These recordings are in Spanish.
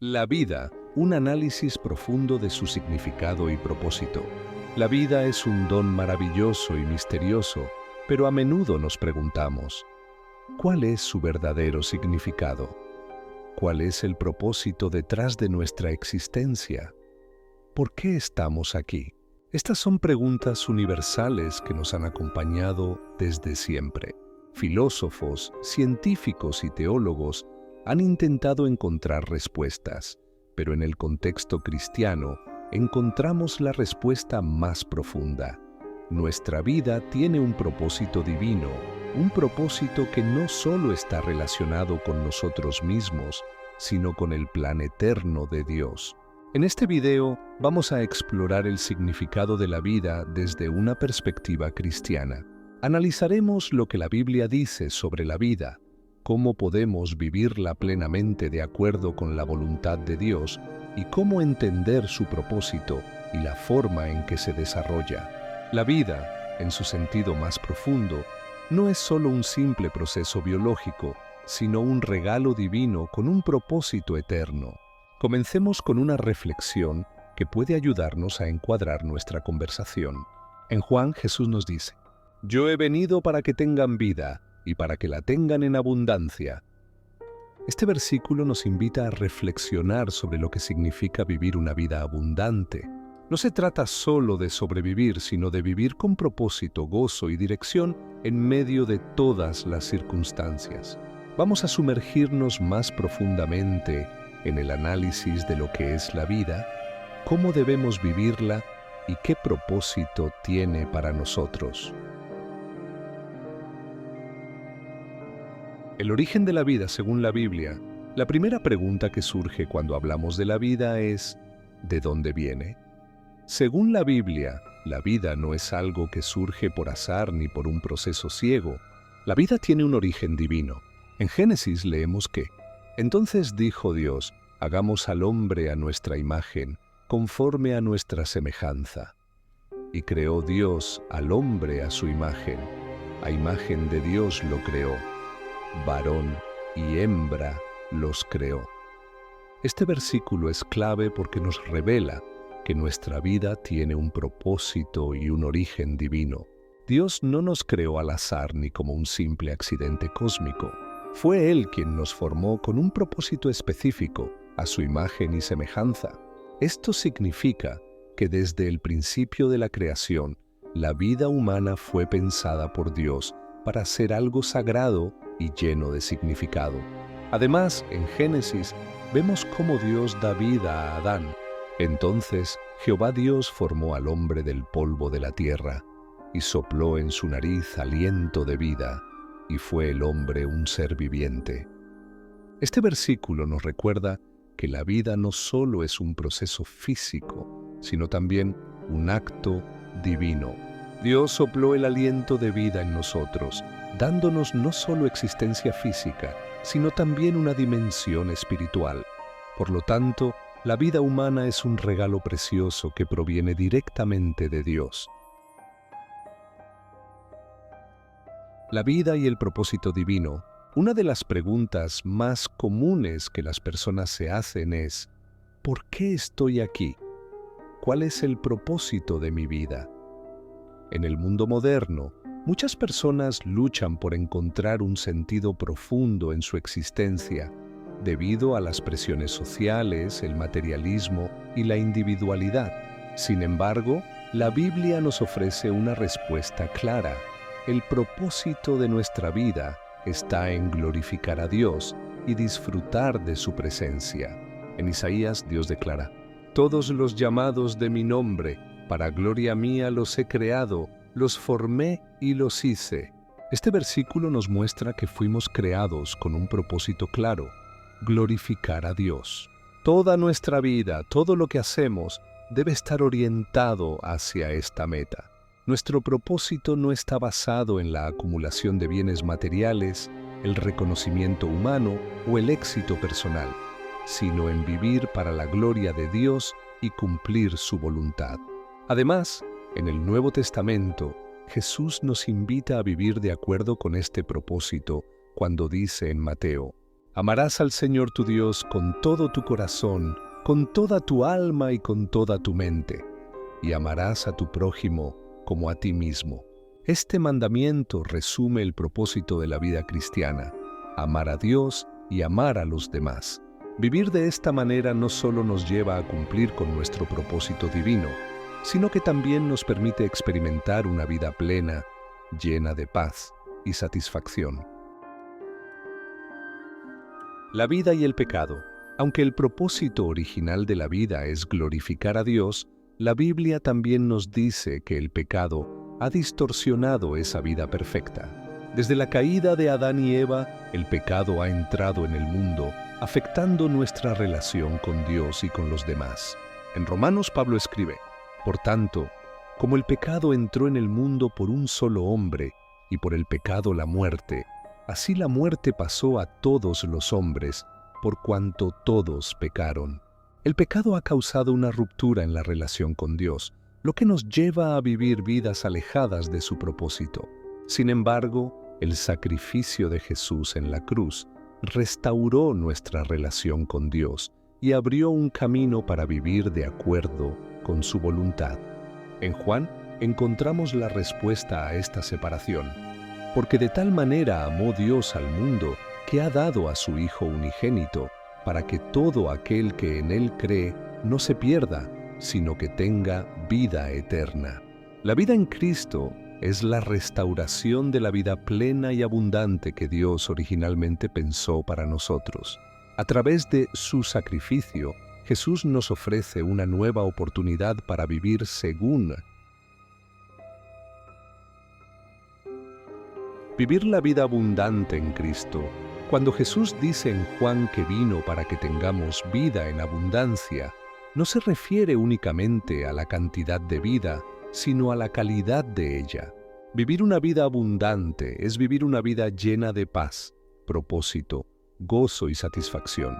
La vida, un análisis profundo de su significado y propósito. La vida es un don maravilloso y misterioso, pero a menudo nos preguntamos, ¿cuál es su verdadero significado? ¿Cuál es el propósito detrás de nuestra existencia? ¿Por qué estamos aquí? Estas son preguntas universales que nos han acompañado desde siempre. Filósofos, científicos y teólogos han intentado encontrar respuestas, pero en el contexto cristiano encontramos la respuesta más profunda. Nuestra vida tiene un propósito divino, un propósito que no solo está relacionado con nosotros mismos, sino con el plan eterno de Dios. En este video vamos a explorar el significado de la vida desde una perspectiva cristiana. Analizaremos lo que la Biblia dice sobre la vida, cómo podemos vivirla plenamente de acuerdo con la voluntad de Dios y cómo entender su propósito y la forma en que se desarrolla. La vida, en su sentido más profundo, no es solo un simple proceso biológico, sino un regalo divino con un propósito eterno. Comencemos con una reflexión que puede ayudarnos a encuadrar nuestra conversación. En Juan, Jesús nos dice, «Yo he venido para que tengan vida, y para que la tengan en abundancia». Este versículo nos invita a reflexionar sobre lo que significa vivir una vida abundante. No se trata solo de sobrevivir, sino de vivir con propósito, gozo y dirección en medio de todas las circunstancias. Vamos a sumergirnos más profundamente en el análisis de lo que es la vida, cómo debemos vivirla y qué propósito tiene para nosotros. El origen de la vida según la Biblia. La primera pregunta que surge cuando hablamos de la vida es, ¿de dónde viene? Según la Biblia, la vida no es algo que surge por azar ni por un proceso ciego. La vida tiene un origen divino. En Génesis leemos que, «Entonces dijo Dios, hagamos al hombre a nuestra imagen, conforme a nuestra semejanza. Y creó Dios al hombre a su imagen. A imagen de Dios lo creó. Varón y hembra los creó». Este versículo es clave porque nos revela que nuestra vida tiene un propósito y un origen divino. Dios no nos creó al azar ni como un simple accidente cósmico. Fue Él quien nos formó con un propósito específico, a su imagen y semejanza. Esto significa que desde el principio de la creación, la vida humana fue pensada por Dios para ser algo sagrado y lleno de significado. Además, en Génesis, vemos cómo Dios da vida a Adán. Entonces, Jehová Dios formó al hombre del polvo de la tierra, y sopló en su nariz aliento de vida, y fue el hombre un ser viviente. Este versículo nos recuerda que la vida no solo es un proceso físico, sino también un acto divino. Dios sopló el aliento de vida en nosotros, dándonos no solo existencia física, sino también una dimensión espiritual. Por lo tanto, la vida humana es un regalo precioso que proviene directamente de Dios. La vida y el propósito divino. Una de las preguntas más comunes que las personas se hacen es, ¿por qué estoy aquí? ¿Cuál es el propósito de mi vida? En el mundo moderno, muchas personas luchan por encontrar un sentido profundo en su existencia, debido a las presiones sociales, el materialismo y la individualidad. Sin embargo, la Biblia nos ofrece una respuesta clara. El propósito de nuestra vida está en glorificar a Dios y disfrutar de su presencia. En Isaías, Dios declara, «Todos los llamados de mi nombre, para gloria mía los he creado, los formé y los hice». Este versículo nos muestra que fuimos creados con un propósito claro, glorificar a Dios. Toda nuestra vida, todo lo que hacemos, debe estar orientado hacia esta meta. Nuestro propósito no está basado en la acumulación de bienes materiales, el reconocimiento humano o el éxito personal, sino en vivir para la gloria de Dios y cumplir su voluntad. Además, en el Nuevo Testamento, Jesús nos invita a vivir de acuerdo con este propósito cuando dice en Mateo, Amarás al Señor tu Dios con todo tu corazón, con toda tu alma y con toda tu mente, y amarás a tu prójimo como a ti mismo. Este mandamiento resume el propósito de la vida cristiana: amar a Dios y amar a los demás. Vivir de esta manera no solo nos lleva a cumplir con nuestro propósito divino, sino que también nos permite experimentar una vida plena, llena de paz y satisfacción. La vida y el pecado. Aunque el propósito original de la vida es glorificar a Dios, la Biblia también nos dice que el pecado ha distorsionado esa vida perfecta. Desde la caída de Adán y Eva, el pecado ha entrado en el mundo, afectando nuestra relación con Dios y con los demás. En Romanos, Pablo escribe: por tanto, como el pecado entró en el mundo por un solo hombre, y por el pecado la muerte, así la muerte pasó a todos los hombres, por cuanto todos pecaron. El pecado ha causado una ruptura en la relación con Dios, lo que nos lleva a vivir vidas alejadas de su propósito. Sin embargo, el sacrificio de Jesús en la cruz restauró nuestra relación con Dios y abrió un camino para vivir de acuerdo con su voluntad. En Juan encontramos la respuesta a esta separación: porque de tal manera amó Dios al mundo que ha dado a su Hijo unigénito, para que todo aquel que en Él cree no se pierda, sino que tenga vida eterna. La vida en Cristo es la restauración de la vida plena y abundante que Dios originalmente pensó para nosotros. A través de su sacrificio, Jesús nos ofrece una nueva oportunidad para vivir según vivir la vida abundante en Cristo. Cuando Jesús dice en Juan que vino para que tengamos vida en abundancia, no se refiere únicamente a la cantidad de vida, sino a la calidad de ella. Vivir una vida abundante es vivir una vida llena de paz, propósito, gozo y satisfacción,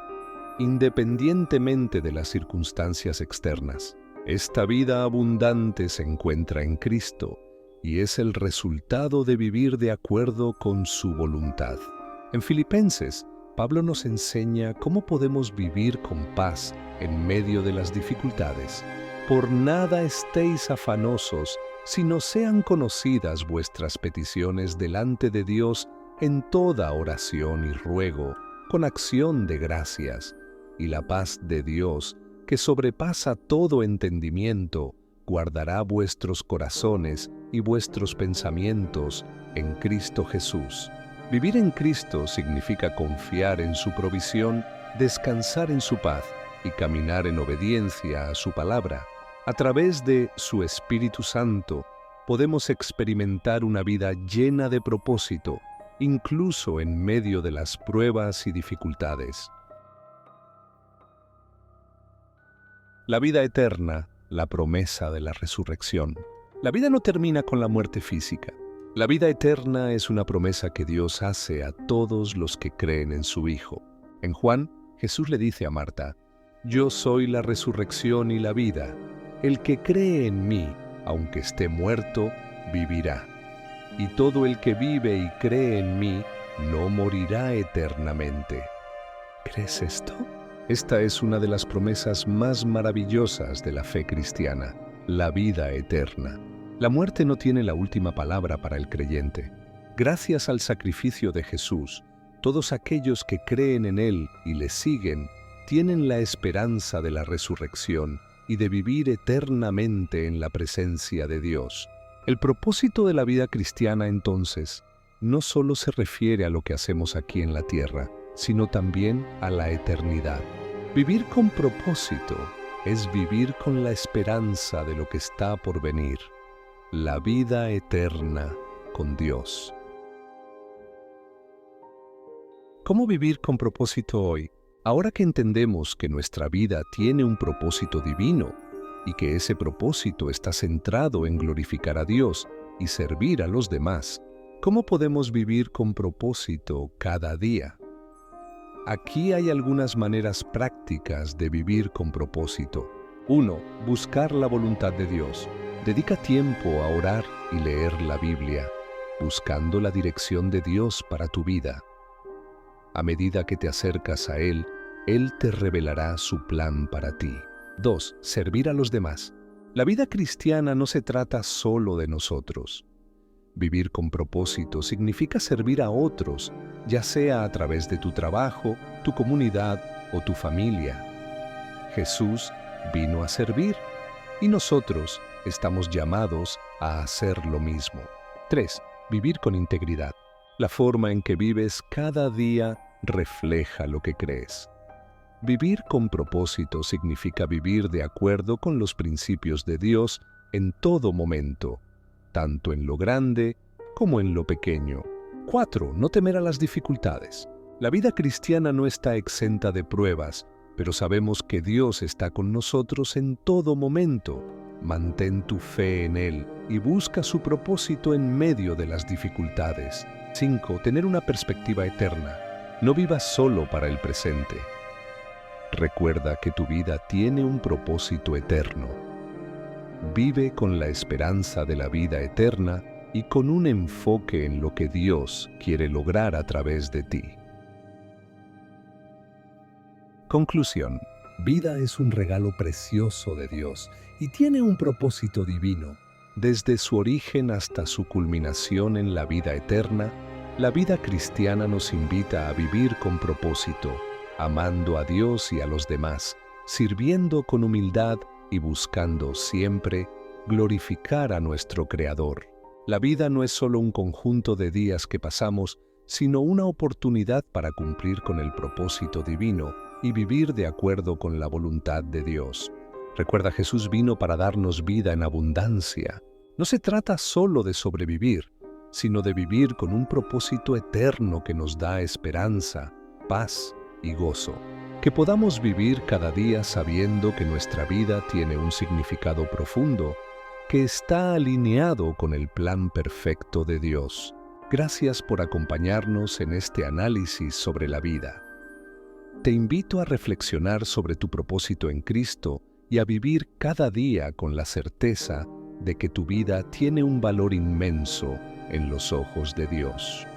independientemente de las circunstancias externas. Esta vida abundante se encuentra en Cristo y es el resultado de vivir de acuerdo con su voluntad. En Filipenses, Pablo nos enseña cómo podemos vivir con paz en medio de las dificultades. Por nada estéis afanosos, sino sean conocidas vuestras peticiones delante de Dios en toda oración y ruego, con acción de gracias, y la paz de Dios, que sobrepasa todo entendimiento, guardará vuestros corazones y vuestros pensamientos en Cristo Jesús. Vivir en Cristo significa confiar en su provisión, descansar en su paz y caminar en obediencia a su palabra. A través de su Espíritu Santo podemos experimentar una vida llena de propósito, incluso en medio de las pruebas y dificultades. La vida eterna, la promesa de la resurrección. La vida no termina con la muerte física. La vida eterna es una promesa que Dios hace a todos los que creen en su Hijo. En Juan, Jesús le dice a Marta: yo soy la resurrección y la vida. El que cree en mí, aunque esté muerto, vivirá. Y todo el que vive y cree en mí, no morirá eternamente. ¿Crees esto? Esta es una de las promesas más maravillosas de la fe cristiana, la vida eterna. La muerte no tiene la última palabra para el creyente. Gracias al sacrificio de Jesús, todos aquellos que creen en Él y le siguen, tienen la esperanza de la resurrección y de vivir eternamente en la presencia de Dios. El propósito de la vida cristiana, entonces, no solo se refiere a lo que hacemos aquí en la tierra, sino también a la eternidad. Vivir con propósito es vivir con la esperanza de lo que está por venir, la vida eterna con Dios. ¿Cómo vivir con propósito hoy? Ahora que entendemos que nuestra vida tiene un propósito divino y que ese propósito está centrado en glorificar a Dios y servir a los demás, ¿cómo podemos vivir con propósito cada día? Aquí hay algunas maneras prácticas de vivir con propósito. 1. Buscar la voluntad de Dios. Dedica tiempo a orar y leer la Biblia, buscando la dirección de Dios para tu vida. A medida que te acercas a Él, Él te revelará su plan para ti. 2. Servir a los demás. La vida cristiana no se trata solo de nosotros. Vivir con propósito significa servir a otros, ya sea a través de tu trabajo, tu comunidad o tu familia. Jesús vino a servir y nosotros estamos llamados a hacer lo mismo. 3. Vivir con integridad. La forma en que vives cada día refleja lo que crees. Vivir con propósito significa vivir de acuerdo con los principios de Dios en todo momento, tanto en lo grande como en lo pequeño. 4. No temer a las dificultades. La vida cristiana no está exenta de pruebas, pero sabemos que Dios está con nosotros en todo momento. Mantén tu fe en Él y busca su propósito en medio de las dificultades. 5. Tener una perspectiva eterna. No vivas solo para el presente. Recuerda que tu vida tiene un propósito eterno. Vive con la esperanza de la vida eterna y con un enfoque en lo que Dios quiere lograr a través de ti. Conclusión. Vida es un regalo precioso de Dios y tiene un propósito divino. Desde su origen hasta su culminación en la vida eterna, la vida cristiana nos invita a vivir con propósito, amando a Dios y a los demás, sirviendo con humildad y buscando siempre glorificar a nuestro Creador. La vida no es solo un conjunto de días que pasamos, sino una oportunidad para cumplir con el propósito divino y vivir de acuerdo con la voluntad de Dios. Recuerda, Jesús vino para darnos vida en abundancia. No se trata solo de sobrevivir, sino de vivir con un propósito eterno que nos da esperanza, paz y gozo. Que podamos vivir cada día sabiendo que nuestra vida tiene un significado profundo, que está alineado con el plan perfecto de Dios. Gracias por acompañarnos en este análisis sobre la vida. Te invito a reflexionar sobre tu propósito en Cristo y a vivir cada día con la certeza de que tu vida tiene un valor inmenso en los ojos de Dios.